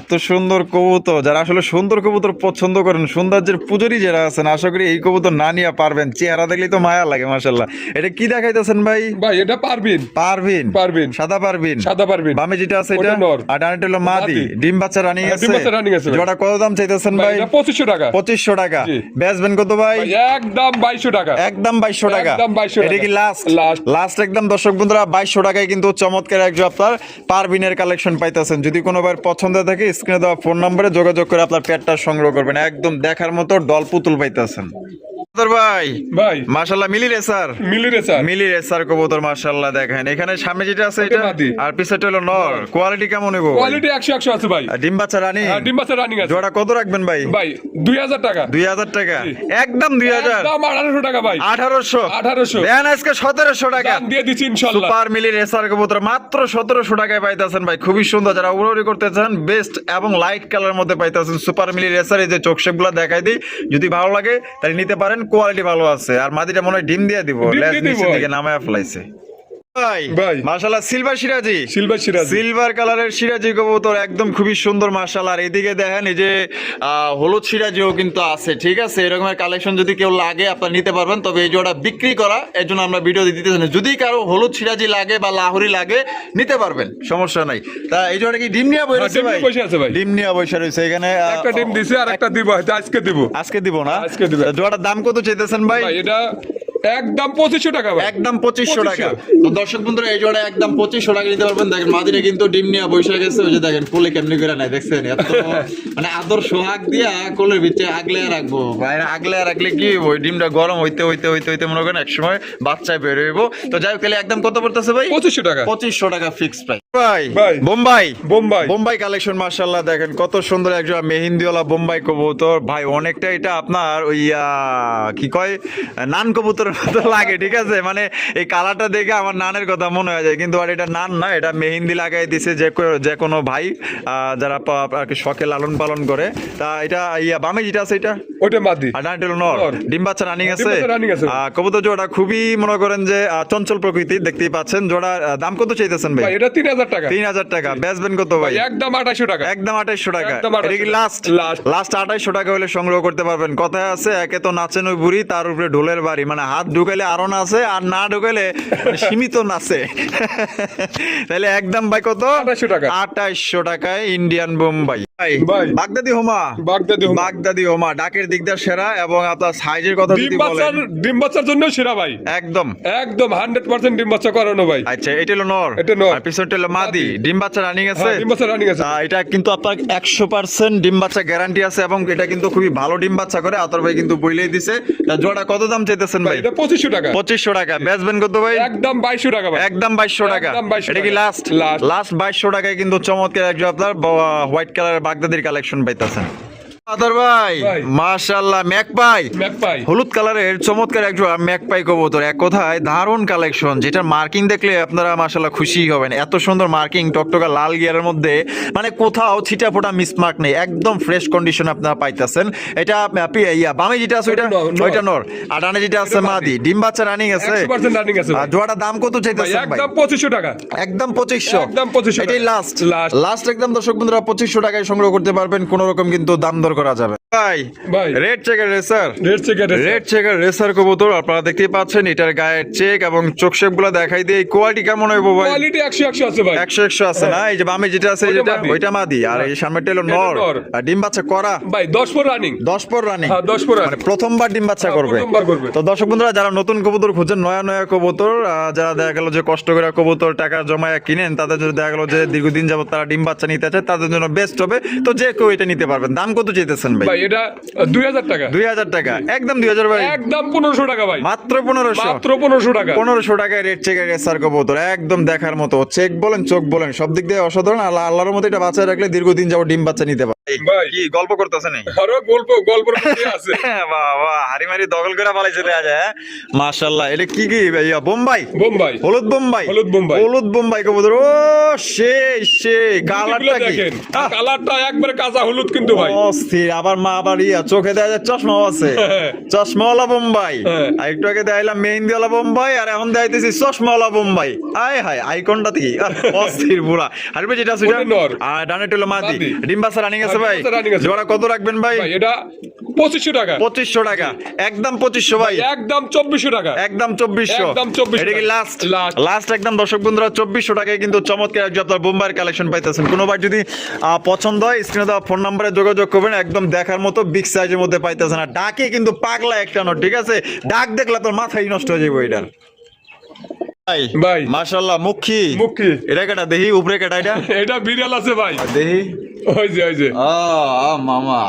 B: এত সুন্দর কবুতর। যারা আসলে সুন্দর কবুতর পছন্দ করেন, সৌন্দর্যের পূজারি যারা আছেন, আশা করি এই কবুতর না নিয়ে পারবেন। চেহারা দেখলেই তো মায়া লাগে মাশাআল্লাহ। এটা কি দেখাইতেছেন ভাই?
A: ভাই এটা পারবেন।
B: পারভিন,
A: পারভিন।
B: সাদা পারভিন,
A: সাদা পারবেন।
B: বামে যেটা আছে এটা
A: ওটা নর।
B: আর ডানেরটা হলো মাদি।
A: মাদি।
B: ডিম বাচ্চা রানিং
A: হ্যাঁ,
B: আছে?
A: ডিম বাচ্চা running আছে ভাই।
B: জোড়া কত দাম চাইতেছেন
A: ভাই
B: ভাই?
A: এটা 2500 টাকা।
B: 2500 টাকা।
A: জি।
B: বেচবেন কত ভাই?
A: ভাই একদম 2200 টাকা।
B: একদম 2200 টাকা।
A: একদম 2200
B: এটা কি
A: টাকা।
B: লাস্ট?
A: লাস্ট।
B: লাস্ট একদম দর্শক বন্ধুরা 2200 টাকায় কিন্তু চমৎকার এক আপনার পারভিনের কালেকশন পাইতেছেন। যদি কোনো ভাই পছন্দ থাকে স্ক্রিনে দেওয়া ফোন নম্বরে যোগাযোগ করে আপনার পেটটা সংগ্রহ করবেন। একদম দেখার মতো ডল পুতুল পাইতেছেন। আতর ভাই
A: ভাই
B: মাশাআল্লাহ মিলি রেসার
A: মিলি রেসার
B: মিলি রেসার কবুতর মাশাআল্লাহ দেখেন এখানে সামনে যেটা আছে এটা
A: মাদি।
B: আর পিছনেটা হলো নর কোয়ালিটি কেমন হইব
A: কোয়ালিটি 100 আছে ভাই।
B: আর ডিম বাচ্চা রানী
A: হ্যাঁ, ডিম বাচ্চা রানিং আছে
B: জোড়া কত রাখবেন ভাই
A: ভাই 2000 টাকা
B: 2000 টাকা একদম 2000
A: দাম 1800 টাকা ভাই
B: 1800
A: 1800
B: দেন আজকে 1700 টাকা
A: দাম দিয়ে দিচ্ছি ইনশাআল্লাহ।
B: সুপার মিলি রেসার কবুতর মাত্র 1700 টাকায় পাইতাছেন ভাই খুবই সুন্দর যারা উড়াউড়ি করতে চান বেস্ট এবং লাইট কালার মধ্যে পাইতাছেন সুপার মিলি রেসার এই যে চোখ শেপগুলো দেখাই দিই যদি ভালো লাগে তাহলে নিতে পারেন কোয়ালিটি ভালো আছে আর মাদিটা মনে হয় ডিম দিয়ে দিব
A: ডিম
B: লেজ
A: দিয়ে দিব
B: নিচের
A: ভাই।
B: দিকে নামায় ফেলাইছে ভাই
A: ভাই।
B: মাশাআল্লাহ সিলভার সিরাজি
A: সিলভার সিরাজ
B: সিলভার কালারের সিরাজি কবুতর একদম খুবই সুন্দর মাশাআল্লাহ আর এদিকে দেখেন এই যে হলুদ সিরাজিও কিন্তু আছে ঠিক আছে এরকমের কালেকশন যদি কেউ লাগে আপনারা নিতে পারবেন তবে এই জোড়া বিক্রি করা এর জন্য আমরা ভিডিও দিতেছি না যদি কারো হলুদ সিরাজি লাগে বা লাহোরি লাগে নিতে পারবেন সমস্যা নাই তা এই জোড়া কি ডিম নিয়ে বসে
A: ডিম
B: ভাই
A: নিয়ে বসে আছে ভাই।
B: ডিম নিয়ে বসে রয়েছে এখানে
A: একটা ডিম দিছে আর একটা দিব হয়তো আজকে দিব
B: আজকে দিব না
A: আজকে দিবে।
B: জোড়ার দাম কত চাইতেছেন ভাই
A: ভাই এটা একদম 2500 টাকা ভাই
B: একদম 2500 টাকা তো দর্শক বন্ধুরা এই জোড়া একদম 2500 টাকা নিতে পারবেন দেখেন মাদিরা কিন্তু ডিম নিয়ে বসে গেছে ওই যে দেখেন কোলে কেমনি করে নাই দেখছেন এত মানে আদর সোহাগ দিয়া কোলের ভিতরে আগলে রাখবো বাইরে আগলে রাখলে কি ওই ডিমটা গরম হইতে হইতে হইতে হইতে মনে করেন একসময় বাচ্চা বের হইব তো যাই হোক তাহলে একদম কত পড়তেছে ভাই
A: 2500 টাকা
B: 2500 টাকা ফিক্স প্রাইস ভাই
A: ভাই।
B: বোম্বাই
A: বোম্বাই
B: বোম্বাই কালেকশন মাশাআল্লাহ দেখেন কত সুন্দর একজন মেহেন্দিওয়ালা বোম্বাই কবুতর ভাই অনেকটা এটা আপনার ওই কি কয় নান কবুতরের মতো লাগে ঠিক আছে মানে এই কালারটা দেখে আমার নানের কথা মনে হয়ে যায় কিন্তু আর এটা নান না এটা মেহেন্দি লাগাই দিছে যে কোনো ভাই যারা আর কি শখে লালন পালন করে তা এটা বামে যেটা আছে এটা
A: ওটা মাদি
B: আর ডানটা হলো নর
A: নর।
B: ডিম বাচ্চা রানিং আছে
A: ডিম বাচ্চা running আছে।
B: কবুতর জোড়া খুবই মনে করেন যে চঞ্চল প্রকৃতির দেখতেই পাচ্ছেন জোড়া দাম কত চাইতেছেন
A: ভাই
B: ভাই
A: এটা 3000 টাকা
B: 3000 টাকা বেচবেন কত ভাই
A: একদম 2800 টাকা
B: একদম 2800 টাকা
A: একদম 2800
B: এটা কি লাস্ট
A: Last।
B: লাস্ট 2800 টাকা হলে সংগ্রহ করতে পারবেন কথায় আছে একে তো নাচেন ওই বুড়ি তার উপরে ঢোলের বাড়ি মানে হাত ঢুকাইলে আরো নাচে আর না ঢুকাইলে মানে সীমিত নাচে তাহলে একদম ভাই কত
A: 2800 টাকা
B: 2800 টাকায় ইন্ডিয়ান বোম্বাই
A: ভাই।
B: বাগদাদি হোমা
A: বাগদাদি হোমা।
B: বাগদাদি হোমা ডাকের দিক দিয়ে সেরা এবং আপনার সাইজের কথা যদি বলেন
A: ডিম বাচ্চার জন্য সেরা ভাই
B: একদম
A: একদম 100% ডিম বাচ্চা করানো ভাই
B: আচ্ছা এটা হলো নর
A: এটা নর।
B: আর পিছনটা হলো মাদি ডিম বাচ্চা রানিং আছে
A: হ্যাঁ, ডিম বাচ্চা রানিং আছে
B: এটা কিন্তু আপনার 100% ডিম বাচ্চা গ্যারান্টি আছে এবং এটা কিন্তু খুবই ভালো ডিম বাচ্চা করে আতর ভাই কিন্তু বইলেই দিছে তা জোড়া কত দাম চাইতেছেন
A: ভাই
B: ভাই
A: এটা 2500 টাকা
B: 2500 টাকা বেচবেন কত ভাই
A: একদম 2200 টাকা ভাই
B: একদম 2200 টাকা
A: একদম 2200
B: এটা কি
A: টাকা।
B: Last
A: Last।
B: লাস্ট 2200 টাকায় কিন্তু চমৎকার একজন আপনার হোয়াইট কালারের বাগদাদির কালেকশন পাইতাছেন আতর ভাই
A: ভাই।
B: মাশাআল্লাহ ম্যাকপাই
A: ম্যাকপাই
B: হলুদ কালারের চমৎকার একজন ম্যাকপাই কবুতর এক কথায় দারুণ কালেকশন যেটার মার্কিং দেখলে আপনারা মাশাআল্লাহ খুশি হবেন এত সুন্দর মার্কিং টকটকা লাল গিয়ারের মধ্যে মানে কোথাও ছিটা ফোটা মিসমার্ক নেই একদম ফ্রেশ কন্ডিশন আপনারা পাইতাছেন এটা বামে যেটা আছে ওইটা
A: নর।
B: ওইটা নর আর ডানে যেটা আছে মাদি ডিম বাচ্চা রানিং আছে
A: 100% রানিং আছে
B: আর
A: ভাই
B: জোড়াটা দাম কত
A: ভাই
B: চাইতেছেন ভাই
A: একদম 2500 টাকা
B: একদম 2500
A: একদম 2500
B: এটাই
A: টাকা।
B: Last
A: Last।
B: লাস্ট একদম দর্শক বন্ধুরা 2500 টাকায় সংগ্রহ করতে পারবেন কোন রকম কিন্তু দাম দর করা যাবে ভাই
A: ভাই।
B: Red checker racer
A: red checker
B: red checker racer কবুতর আপনারা দেখতেই পাচ্ছেন এটার গায়ের চেক এবং চোখ শেপ গুলো দেখাই দিয়ে কোয়ালিটি কেমন হইব ভাই
A: কোয়ালিটি 100 আছে ভাই
B: 100 আছে না এই যে বামে যেটা আছে
A: ওইটা
B: যেটা
A: মাদি।
B: ওইটা মাদি আর এই সামনেটা হলো
A: এটা
B: নর
A: নর।
B: আর ডিম বাচ্চা করা
A: ভাই 10 পর রানিং
B: 10 পর রানিং
A: হ্যাঁ 10 পর
B: মানে প্রথমবার ডিম বাচ্চা
A: হ্যাঁ,
B: করবে
A: প্রথমবার করবে।
B: তো দর্শক বন্ধুরা যারা নতুন কবুতর খুঁজেন নয়া নয়া কবুতর যারা দেখা গেল যে কষ্ট করে কবুতর টাকা জমায় কিনেন তাদের জন্য দেখা গেল যে দীর্ঘদিন যাবত তারা ডিম বাচ্চা নিতে চায় তাদের জন্য বেস্ট হবে তো যে কেউ এটা নিতে পারবেন দাম কত চাইতেছেন
A: ভাই
B: ভাই
A: এটা 2000 টাকা
B: 2000 টাকা একদম 2000 ভাই
A: একদম 1500 টাকা ভাই
B: মাত্র 1500
A: মাত্র 1500 টাকা
B: 1500 টাকায় রেড চেকের এসআর কবুতর একদম দেখার মতো চেক বলেন চোখ বলেন সব দিক দিয়ে অসাধারণ আল্লাহর মতো এটা বাচ্চা রাখলে দীর্ঘদিন যাবত ডিম বাচ্চা নিতে পারে
A: ভাই।
B: কি গল্প করতেছে নাকি
A: আরো গল্পের মধ্যে আছে
B: বাহ বাহ হারি মারি দগল করে পালাইছে দেখা যায় মাশাআল্লাহ এটা কি কি ভাইয়া বোম্বাই
A: বোম্বাই
B: হলুদ বোম্বাই
A: হলুদ বোম্বাই।
B: হলুদ বোম্বাই কবুতর ও সেই কালারটা কি
A: দেখেন কালারটা একবারে কাঁচা হলুদ কিন্তু ভাই
B: অস্থির আবার মা আবার চোখে দেয়া যায় চশমাও আছে চশমাওয়ালা বোম্বাই
A: হ্যাঁ।
B: আর একটু আগে দেখাইলাম মেহেন্দিওয়ালা বোম্বাই আর এখন দেখাইতেছি চশমাওয়ালা বোম্বাই আয় হায় আইকনটা কি অস্থির বুড়া আর ভাই যেটা আছে
A: ওটা নর।
B: আর ডানে টুলো মাদি
A: মাদি।
B: ডিম বাচ্চা রানিং আছে
A: ডিম
B: ভাই
A: বাচ্চা running আছে।
B: জোড়া কত রাখবেন ভাই
A: ভাই এটা 2500 টাকা
B: 2500 টাকা একদম 2500 ভাই
A: একদম 2400 টাকা
B: একদম 2400
A: একদম 2400
B: এটা কি
A: টাকা।
B: Last
A: Last।
B: লাস্ট একদম দর্শক বন্ধুরা 2400 টাকায় কিন্তু চমৎকার একজন আপনার বোম্বাইয়ের কালেকশন পাইতেছেন কোনোবার যদি পছন্দ হয় স্ক্রিনে দেওয়া ফোন নম্বরে যোগাযোগ করবেন একদম দেখার মতো বিগ সাইজের মধ্যে পাইতেছেন আর ডাকে কিন্তু পাগলা একটা নট ঠিক আছে ডাক দেখলে তোর মাথায় নষ্ট হয়ে যাবে এটার
A: ভাই।
B: মাশাআল্লাহ মুখী
A: মুখী।
B: এটা কেটা দেখি উপরে কেটা এটা
A: এটা বিড়াল আছে ভাই
B: দেখি
A: ওই যে
B: মামা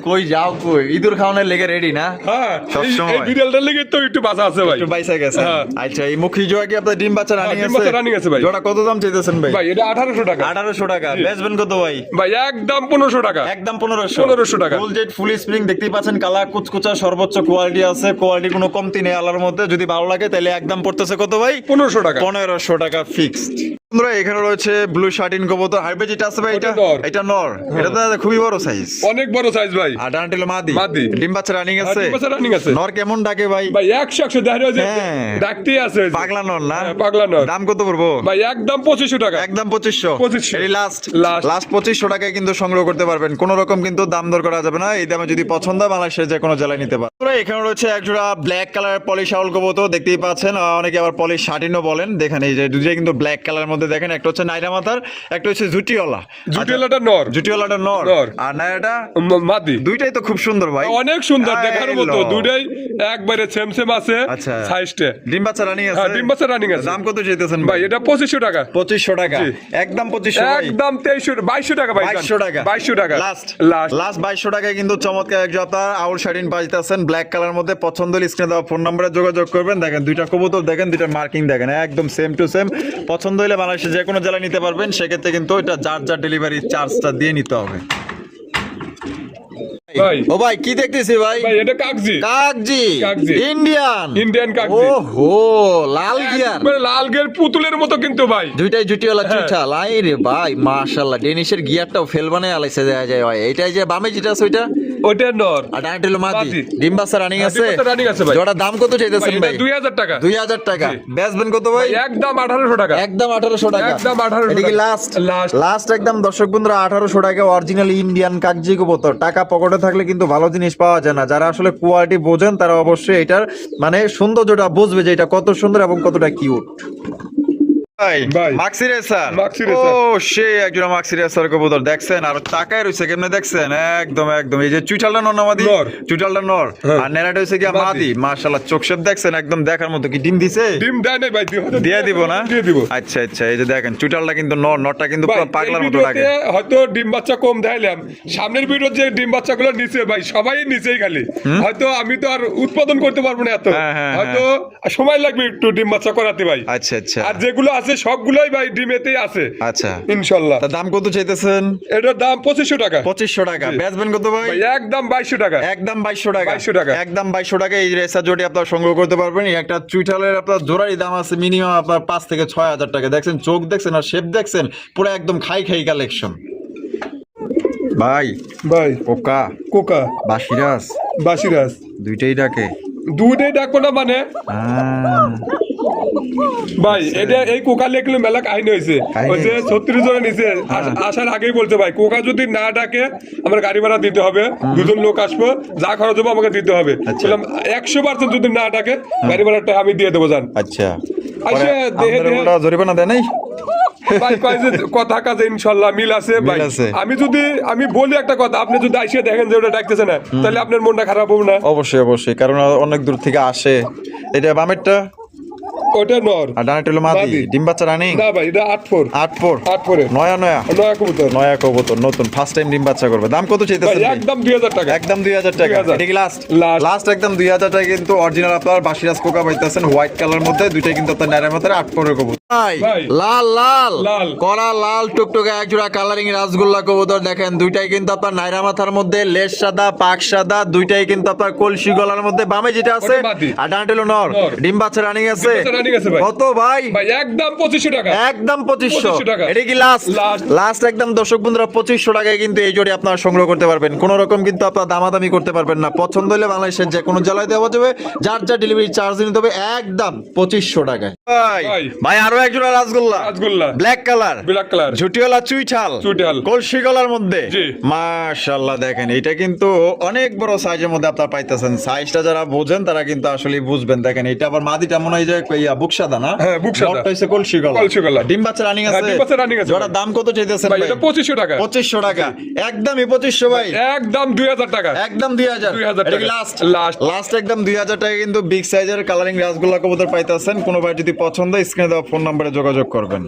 B: কই যাও কই ইঁদুর খাওয়ানোর লেগে রেডি না
A: হ্যাঁ
B: সবসময়।
A: এই বিড়ালটার লেগে তো একটু বাঁচা আছে ভাই।
B: একটু বাইসা গেছে।
A: হ্যাঁ।
B: আচ্ছা এই মুখী জোয়া কি আপনার ডিম বাচ্চা রানিং
A: ডিম
B: আছে?
A: বাচ্চা running আছে ভাই।
B: জোড়া কত দাম চাইতেছেন ভাই?
A: ভাই এটা 1800 টাকা।
B: 1800 টাকা। বেচবেন কত ভাই?
A: ভাই একদম 1500 টাকা।
B: একদম 1500।
A: 1500 টাকা।
B: ফুল জেড ফুল স্প্রিং দেখতেই পাচ্ছেন, কালার কুচকুচা সর্বোচ্চ কোয়ালিটি আছে, কোয়ালিটি কোনো কমতি নেই আলার মধ্যে। যদি ভালো লাগে তাহলে একদম পড়তেছে কত ভাই?
A: 1500 টাকা।
B: 1500 টাকা ফিক্সড। বন্ধুরা এখানে রয়েছে ব্লু শার্টিন কবুতর, হাইব্রিড যেটা আছে ভাই এটা
A: ওটা নর।
B: এটা নর। এটা তো খুবই বড় সাইজ।
A: অনেক বড় সাইজ ভাই।
B: আর ডানটিল মাদি।
A: মাদি।
B: ডিম বাচ্চা রানিং আছে?
A: ডিম বাচ্চা running আছে।
B: নর কেমন ডাকে ভাই?
A: ভাই 100 দেখা যায়
B: হ্যাঁ।
A: ডাকতেই আছে ওই যে।
B: পাগলা নর না?
A: হ্যাঁ, পাগলা নর।
B: দাম কত পড়বো
A: ভাই একদম 2500 টাকা।
B: একদম 2500।
A: 2500
B: এই লাস্ট
A: Last।
B: লাস্ট 2500 টাকায় কিন্তু সংগ্রহ করতে পারবেন, কোন রকম কিন্তু দাম দর করা যাবে না। এই দামে যদি পছন্দ হয় বাংলাদেশের যে কোনো জেলায় নিতে পারেন। বন্ধুরা, এখানে রয়েছে একজোড়া ব্ল্যাক কালার পলিশ আউল কবুতর, দেখতেই পাচ্ছেন। অনেকে আবার পলিশ শার্টিনও বলেন। দেখেন এই যে দুটোই কিন্তু ব্ল্যাক কালার মধ্যে, দেখেন একটা হচ্ছে নাইরা মাথার, একটা হচ্ছে জুটিওয়ালা।
A: জুটিওয়ালাটা নর।
B: জুটিওয়ালাটা নর
A: নর।
B: আর নাইরাটা
A: মাদি।
B: দুইটাই তো খুব সুন্দর ভাই,
A: অনেক সুন্দর দেখার
B: এই
A: মতো।
B: লো।
A: দুটাই একবারে সেম আছে।
B: আচ্ছা।
A: সাইজটা।
B: ডিম বাচ্চা রানিং আছে?
A: হ্যাঁ, ডিম বাচ্চা running আছে।
B: দাম কত চাইতেছেন
A: ভাই এটা 2500 টাকা।
B: 2500 টাকা।
A: জি।
B: একদম 2500 ভাই।
A: একদম 2200 টাকা ভাই।
B: 2200 টাকা।
A: 2200 টাকা।
B: Last
A: last.
B: লাস্ট 2200 টাকায় কিন্তু চমৎকার এক আপনার আউল শার্টিন পাইতেছেন ব্ল্যাক কালার মধ্যে। পছন্দ হলে স্ক্রিনে দেওয়া ফোন নম্বরে যোগাযোগ করবেন। দেখেন দুইটা কবুতর, দেখেন দুইটা মার্কিং, দেখেন একদম সেম টু সেম। পছন্দ হলে বাংলাদেশে যে কোনো জেলায় নিতে পারবেন। সেক্ষেত্রে কিন্তু এটা যার ডেলিভারি চার্জটা দিয়ে নিতে হবে।
A: ভাই।
B: ও ভাই কি দেখতেছি ভাই?
A: ভাই এটা কাগজি।
B: কাকজি
A: কাগজি।
B: ইন্ডিয়ান
A: ইন্ডিয়ান কাগজি।
B: ওহো লাল গিয়ার,
A: একবারে লাল গের পুতুলের মতো কিন্তু ভাই।
B: দুইটাই জুটিওয়ালা
A: হ্যাঁ।
B: চুইঠাল। আই রে ভাই মাশাআল্লাহ, ডেনিশের গিয়ারটাও ফেল বানায় আলাইছে দেখা যায় ভাই। এইটাই যে বামে যেটা আছে ওইটা,
A: ওইটা নর।
B: আর ডানটা হলো মাদি।
A: মাদি।
B: ডিম বাচ্চা রানিং
A: হ্যাঁ,
B: আছে?
A: ডিম বাচ্চা running আছে ভাই।
B: জোড়া দাম কত চাইতেছেন
A: ভাই,
B: ভাই?
A: এটা 2000 টাকা।
B: 2000 টাকা।
A: জি।
B: বেচবেন কত ভাই?
A: একদম 1800 টাকা।
B: একদম 1800 টাকা।
A: একদম 1800
B: এটা কি
A: টাকা।
B: লাস্ট?
A: Last।
B: লাস্ট একদম দর্শক বন্ধুরা 1800 টাকা অরিজিনাল ইন্ডিয়ান কাগজি কবুতর। টাকা পকেটে থাকলে কিন্তু ভালো জিনিস পাওয়া যায় না। যারা আসলে কোয়ালিটি বোঝেন তারা অবশ্যই এটার মানে সৌন্দর্যটা বুঝবে যে এটা কত সুন্দর এবং কতটা কিউট। ভাই
A: ভাই।
B: মাক্সি রেসার।
A: মাক্সি রেসার।
B: ও সে একজন মাক্সি রেসার কবুতর দেখছেন, আর তাকায় রইছে কেমনে দেখছেন, একদম একদম এই যে চুইঠালটা নর নামাদি,
A: নর।
B: চুইঠালটা নর
A: হ্যাঁ।
B: আর নেড়াটা হইছে কি
A: মাদি।
B: মাদি। মাশাআল্লাহ চোখ শেপ দেখছেন একদম দেখার মতো। কি ডিম দিছে?
A: ডিম দেয় নাই ভাই।
B: দিয়ে দিব না?
A: দিয়ে দিব।
B: আচ্ছা আচ্ছা, এই যে দেখেন চুইঠালটা কিন্তু নর, নরটা কিন্তু
A: ভাই,
B: পুরো পাগলার
A: এই
B: মতো লাগে।
A: ভিডিওতে হয়তো ডিম বাচ্চা কম দেখাইলাম। সামনের ভিডিও যে ডিম বাচ্চাগুলো নিচে ভাই, সবাই নিচেই খালি। হয়তো আমি তো আর উৎপাদন করতে পারবো না এত।
B: হ্যাঁ, হ্যাঁ,
A: হয়তো সময় লাগবে একটু ডিম বাচ্চা করাতে ভাই।
B: আচ্ছা আচ্ছা
A: আর যেগুলো আছে সবগুলোই ভাই ডিমেতেই আছে
B: আচ্ছা।
A: ইনশাল্লাহ।
B: তা দাম কত চাইতেছেন?
A: এটার দাম 2500 টাকা।
B: 2500 টাকা। বেচবেন কত ভাই?
A: ভাই একদম 2200 টাকা।
B: একদম 2200 টাকা।
A: 2200 টাকা।
B: একদম 2200 টাকা এই রেসার জোড়ি আপনারা সংগ্রহ করতে পারবেন। এই একটা চুইঠালের আপনার জোড়ারই দাম আছে মিনিমাম আপনার 5 থেকে 6000 টাকা। দেখছেন চোখ দেখছেন আর শেপ দেখছেন, পুরো একদম খাই কালেকশন। ভাই
A: ভাই
B: কোকা
A: কোকা
B: বাসিরাস
A: বাসিরাস
B: দুইটাই ডাকে?
A: দুইটাই ডাকবো না মানে
B: আহ,
A: ভাই এটা এই কোকা লেখলে মেলা কাহিনী হয়েছে।
B: কাহিনী
A: ওই যে
B: হয়েছে।
A: 36 জনে নিচে আসার আগেই বলছে ভাই কোকা যদি না ডাকে আমার গাড়ি ভাড়া দিতে হবে, দুজন লোক আসবো, যা খরচ হবে আমাকে দিতে হবে।
B: আচ্ছা।
A: বললাম 100% যদি না ডাকে গাড়ি ভাড়াটা আমি দিয়ে দেবো জান।
B: আচ্ছা
A: আচ্ছা, দেহে
B: আপনার
A: দেহে-
B: ওটা জরিমানা দেয় নাই?
A: ভাই কয় যে কথা কাজে ইনশাল্লাহ মিল আছে ভাই।
B: মিল আছে।
A: আমি বলি একটা কথা, আপনি যদি আইসে দেখেন যে ওটা ডাকতেছে না, তাহলে আপনার মনটা খারাপ হবে না?
B: অবশ্যই অবশ্যই, কারণ অনেক দূর থেকে আসে। এটা বামেরটা
A: ওটা নর।
B: আর ডানাটা হলো মাদি।
A: মাদি।
B: ডিম বাচ্চা রানিং?
A: না ভাই এটা 8-4
B: 8
A: 8-4
B: নয়া
A: নয়া কবুতর।
B: নয়া কবুতর নতুন ফার্স্ট টাইম ডিম বাচ্চা করবে। দাম কত
A: ভাই
B: চাইতেছেন ভাই?
A: একদম 2000 টাকা।
B: একদম 2000 টাকা।
A: 2000
B: এটা কি লাস্ট?
A: Last।
B: লাস্ট একদম 2000 টাকা কিন্তু অরিজিনাল আপনার বাসিরাজ কোকা পাইতেছেন হোয়াইট কালার মধ্যে। দুইটাই কিন্তু আপনার নারের মধ্যে 8 পরের কবুতর।
A: ভাই।
B: লাল লাল
A: লাল।
B: কড়া লাল টুকটুকে এক জোড়া কালারিং রাসগোল্লা কবুতর দেখেন। দুইটাই কিন্তু আপনার নাইরা মাথার মধ্যে, লেজ সাদা পাক সাদা, দুইটাই কিন্তু আপনার কলসি গলার মধ্যে। বামে যেটা আছে
A: ওটা মাদি।
B: আর ডানটা হলো নর।
A: নর।
B: ডিম বাচ্চা রানিং আছে?
A: ডিম বাচ্চা running আছে ভাই।
B: কত ভাই?
A: ভাই একদম 2500 টাকা।
B: একদম 2500
A: 2500 টাকা।
B: এটা কি লাস্ট?
A: Last।
B: লাস্ট একদম দর্শক বন্ধুরা 2500 টাকায় কিন্তু এই জোড়ি আপনারা সংগ্রহ করতে পারবেন। কোন রকম কিন্তু আপনারা দামাদামি করতে পারবেন না। পছন্দ হলে বাংলাদেশের যে কোনো জেলায় দেওয়া যাবে, যার ডেলিভারি চার্জ নিতে হবে একদম 2500 টাকায়। ভাই
A: ভাই।
B: ভাই আরো এক জোড়া rasgulla
A: rasgulla.
B: Black colour,
A: black colour.
B: ঝুটিওয়ালা চুইঠাল,
A: চুইঠাল।
B: কলসি গলার মধ্যে।
A: জি।
B: মাশাআল্লাহ দেখেন এটা কিন্তু অনেক বড় সাইজের মধ্যে আপনারা পাইতেছেন। সাইজটা যারা বোঝেন তারা কিন্তু আসলে বুঝবেন। দেখেন এটা আবার মাদিটা মনে হয় যে বুক সাদা না?
A: হ্যাঁ, বুক সাদা।
B: নটটা হইছে কলসি গলা।
A: কলসি গলা।
B: ডিম বাচ্চা রানিং
A: হ্যাঁ,
B: আছে?
A: ডিম বাচ্চা running আছে
B: জোড়া
A: ভাই।
B: দাম কত চাইতেছেন
A: ভাই
B: ভাই?
A: এটা 2500 টাকা।
B: 2500 টাকা। একদমই 2500 ভাই।
A: একদম 2000 টাকা।
B: একদম 2000
A: 2000
B: এটা কি
A: টাকা।
B: লাস্ট?
A: Last।
B: লাস্ট একদম 2000 টাকা কিন্তু বিগ সাইজের কালারিং রাসগোল্লা কবুতর পাইতেছেন। কোনো ভাই যদি পছন্দ হয় স্ক্রিনে দেওয়া ফোন নম্বরে যোগাযোগ করবেন।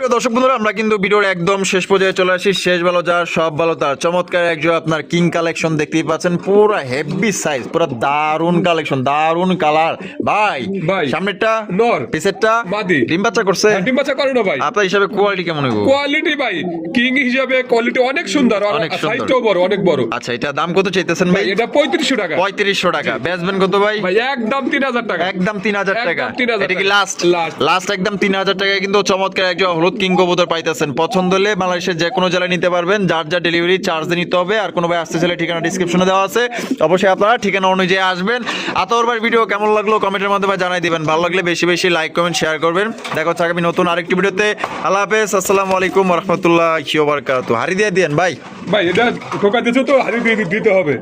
B: প্রিয় দর্শক বন্ধুরা, আমরা কিন্তু ভিডিওর একদম শেষ পর্যায়ে চলে আসি। শেষ ভালো যার সব ভালো তার চমৎকার একজন আপনার কিং কালেকশন দেখতেই পাচ্ছেন, পুরো হেভি সাইজ, পুরো দারুন কালেকশন, দারুন কালার ভাই।
A: ভাই,
B: সামনেরটা
A: নর,
B: পিছেরটা
A: মাদি।
B: ডিম বাচ্চা করছে?
A: ডিম বাচ্চা করে না ভাই।
B: আপনার হিসাবে কোয়ালিটি কেমন হইব?
A: কোয়ালিটি ভাই কিং হিসাবে কোয়ালিটি অনেক সুন্দর,
B: অনেক সুন্দর।
A: সাইজটাও বড়, অনেক বড়।
B: আচ্ছা, এটা দাম কত চাইতেছেন ভাই?
A: এটা 3500 টাকা।
B: 3500 টাকা। বেচবেন কত ভাই?
A: ভাই একদম 3000 টাকা।
B: একদম 3000 টাকা।
A: একদম 3000
B: এটা কি
A: টাকা।
B: লাস্ট?
A: Last।
B: লাস্ট একদম 3000 টাকায় কিন্তু চমৎকার একজন হলুদ কিং কবুতর পাইতেছেন। পছন্দ হলে বাংলাদেশের যে কোনো জেলায় নিতে পারবেন, যার যা ডেলিভারি চার্জ নিতে হবে। আর কোনো ভাই আসতে চাইলে ঠিকানা ডিসক্রিপশনে দেওয়া আছে, অবশ্যই আপনারা ঠিকানা অনুযায়ী আসবেন। আতর ভাই ভিডিও কেমন লাগলো কমেন্টের মাধ্যমে জানাই দিবেন। ভালো লাগলে বেশি বেশি লাইক কমেন্ট শেয়ার করবেন। দেখা হচ্ছে আগামী নতুন আরেকটি ভিডিওতে। আল্লাহ হাফেজ, আসসালামু আলাইকুম ওয়া রাহমাতুল্লাহি ওয়া বারাকাতুহু। হারি দিয়ে দেন ভাই।
A: ভাই এটা ঠোকা দিয়েছো তো, হারি দিয়ে দিতে হবে।